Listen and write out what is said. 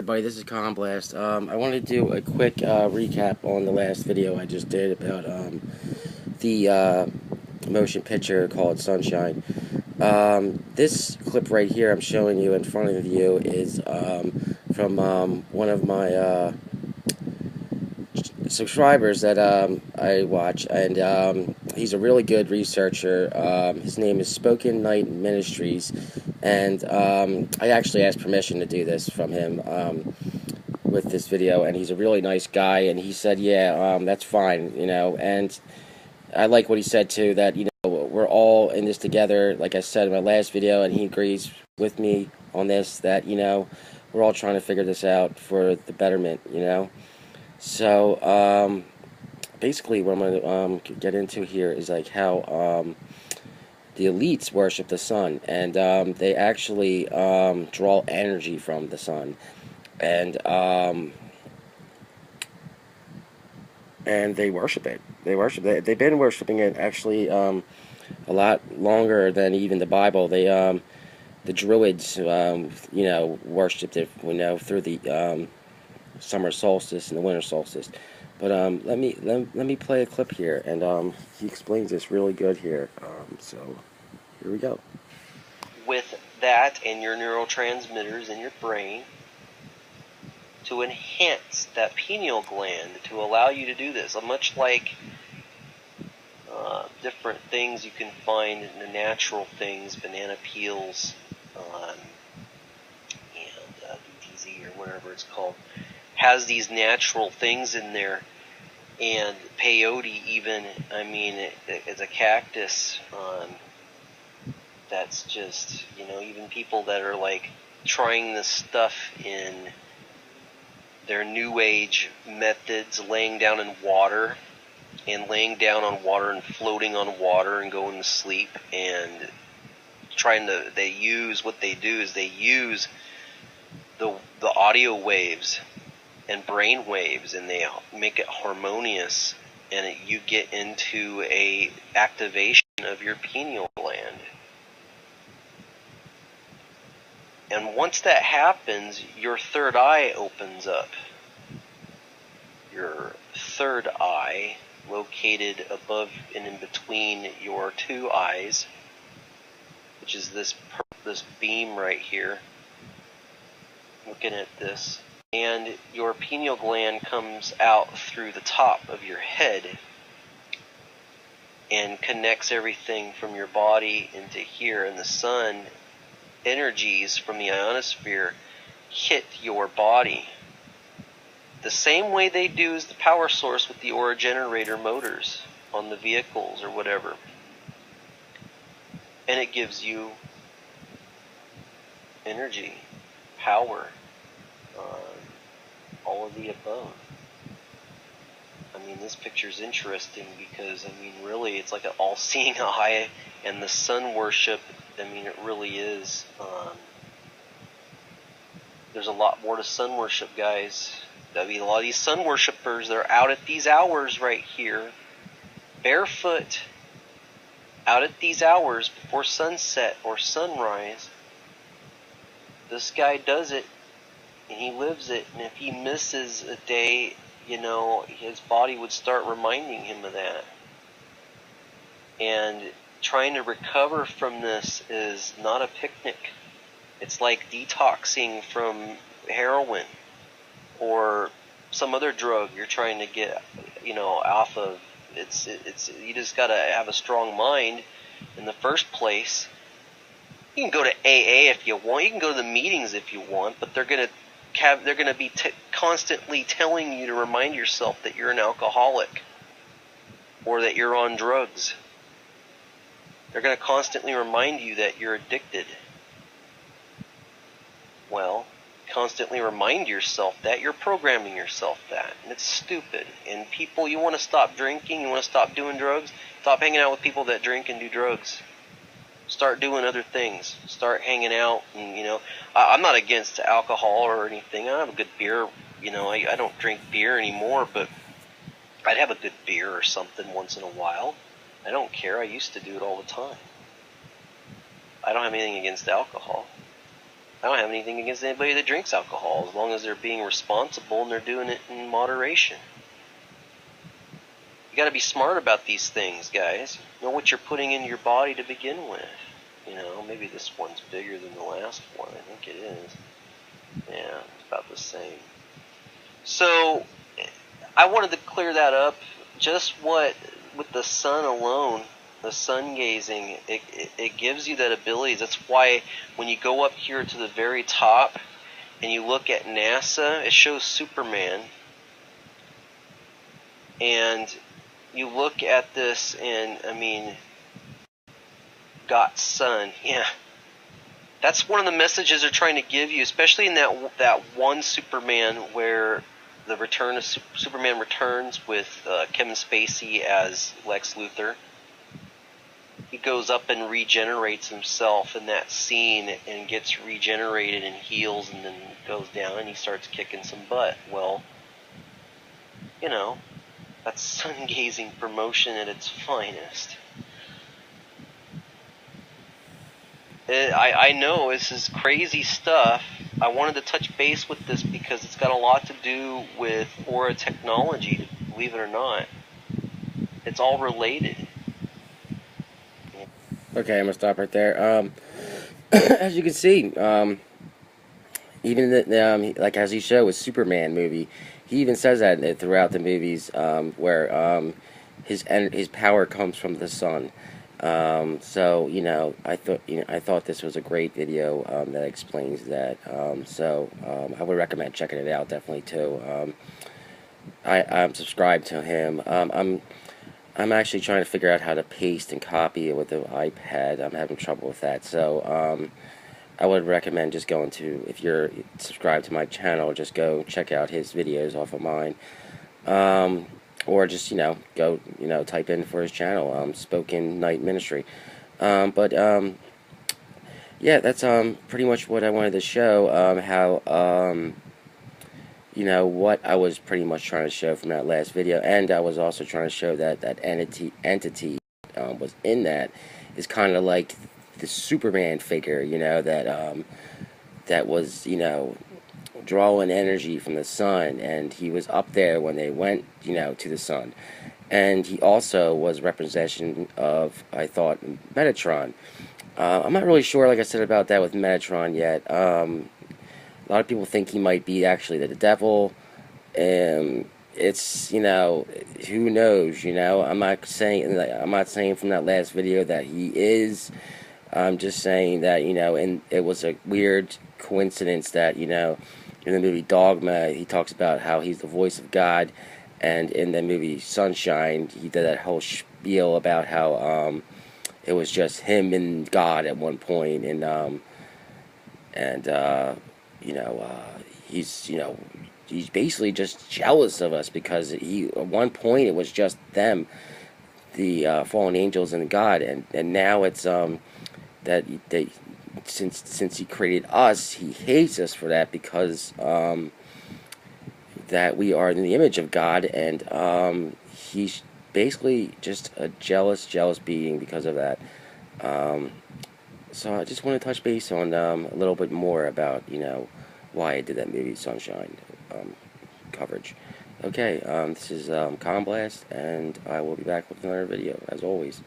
Everybody, this is Con Blast. I want to do a quick recap on the last video I just did about the motion picture called Sunshine. This clip right here I'm showing you in front of you is from one of my subscribers that I watch, and he's a really good researcher. His name is Spoken Night Ministries, and I actually asked permission to do this from him with this video, and he's a really nice guy, and he said, yeah, that's fine, and I like what he said too, that, we're all in this together, like I said in my last video, and he agrees with me on this, that, we're all trying to figure this out for the betterment, So, basically what I'm going to get into here is like how the elites worship the sun, and they actually draw energy from the sun, and they worship it. They've been worshiping it actually a lot longer than even the Bible. The Druids, worshipped it, through the summer solstice and the winter solstice. But let me play a clip here, and he explains this really good here. So here we go. With that and your neurotransmitters in your brain to enhance that pineal gland to allow you to do this, much like different things you can find in the natural things, banana peels, and DTZ or whatever it's called, has these natural things in there. And peyote even, it's a cactus that's just, even people that are like trying this stuff in their new age methods, laying down in water and laying down on water and floating on water and going to sleep, and they use the audio waves and brain waves, and they make it harmonious, and you get into a activation of your pineal gland. And once that happens, your third eye opens up. Your third eye, located above and in between your two eyes, which is this beam right here. Looking at this. And your pineal gland comes out through the top of your head and connects everything from your body into here, and the sun energies from the ionosphere hit your body the same way they do as the power source with the aura generator motors on the vehicles or whatever, and it gives you energy, power, all of the above. This picture's interesting because, really, it's like an all-seeing eye, and the sun worship, it really is. There's a lot more to sun worship, guys. A lot of these sun worshipers, they're out at these hours right here, barefoot, out at these hours before sunset or sunrise. This guy does it, and he lives it, and if he misses a day, his body would start reminding him of that. And trying to recover from this is not a picnic. It's like detoxing from heroin or some other drug you're trying to get, off of. It's you just gotta have a strong mind in the first place. You can go to AA if you want. You can go to the meetings if you want, but they're gonna be constantly telling you to remind yourself that you're an alcoholic or that you're on drugs. They're going to constantly remind you that you're addicted. Well, constantly remind yourself that. You're programming yourself that. And it's stupid. And people, you want to stop drinking, you want to stop doing drugs, stop hanging out with people that drink and do drugs. Start doing other things. Start hanging out, and I'm not against alcohol or anything. I have a good beer. I don't drink beer anymore, but I'd have a good beer or something once in a while. I don't care. I used to do it all the time. I don't have anything against alcohol. I don't have anything against anybody that drinks alcohol, as long as they're being responsible and they're doing it in moderation. You got to be smart about these things, guys. Know what you're putting into your body to begin with. You know, maybe this one's bigger than the last one. I think it is. Yeah, it's about the same. So, I wanted to clear that up. Just what, with the sun alone, the sun gazing, it gives you that ability. That's why when you go up here to the very top and you look at NASA, it shows Superman. And you look at this and, I mean, God's son. Yeah. That's one of the messages they're trying to give you, especially in that one Superman where the return of Superman returns with Kevin Spacey as Lex Luthor. He goes up and regenerates himself in that scene and gets regenerated and heals, and then goes down and he starts kicking some butt. Well, you know, that's sun-gazing promotion at its finest. I know this is crazy stuff. I wanted to touch base with this because it's got a lot to do with aura technology, believe it or not. It's all related. Okay, I'm gonna stop right there. As you can see, even like as he showed with Superman movie, he even says that throughout the movies, where his power comes from the sun. So I thought this was a great video that explains that. I would recommend checking it out definitely too. I'm subscribed to him. I'm actually trying to figure out how to paste and copy it with the iPad. I'm having trouble with that. So I would recommend just going to, if you're subscribed to my channel, just go check out his videos off of mine. Or just, go, type in for his channel, Spoken Night Ministry. Yeah, that's pretty much what I wanted to show, how, what I was pretty much trying to show from that last video. And I was also trying to show that that entity was in that is kind of like the Superman figure, that was, drawing energy from the sun, and he was up there when they went, to the sun. And he also was representation of, I thought, Metatron. I'm not really sure, like I said, about that with Metatron yet. A lot of people think he might be actually the devil. It's, who knows, I'm not saying from that last video that he is. I'm just saying that, and it was a weird coincidence that, in the movie Dogma, he talks about how he's the voice of God, and in the movie Sunshine, he did that whole spiel about how it was just him and God at one point, he's basically just jealous of us because at one point it was just them, the fallen angels and God, and now it's that they. Since he created us, he hates us for that because that we are in the image of God, and he's basically just a jealous being because of that. So I just want to touch base on a little bit more about why I did that movie Sunshine coverage. Okay, this is Blast, and I will be back with another video as always.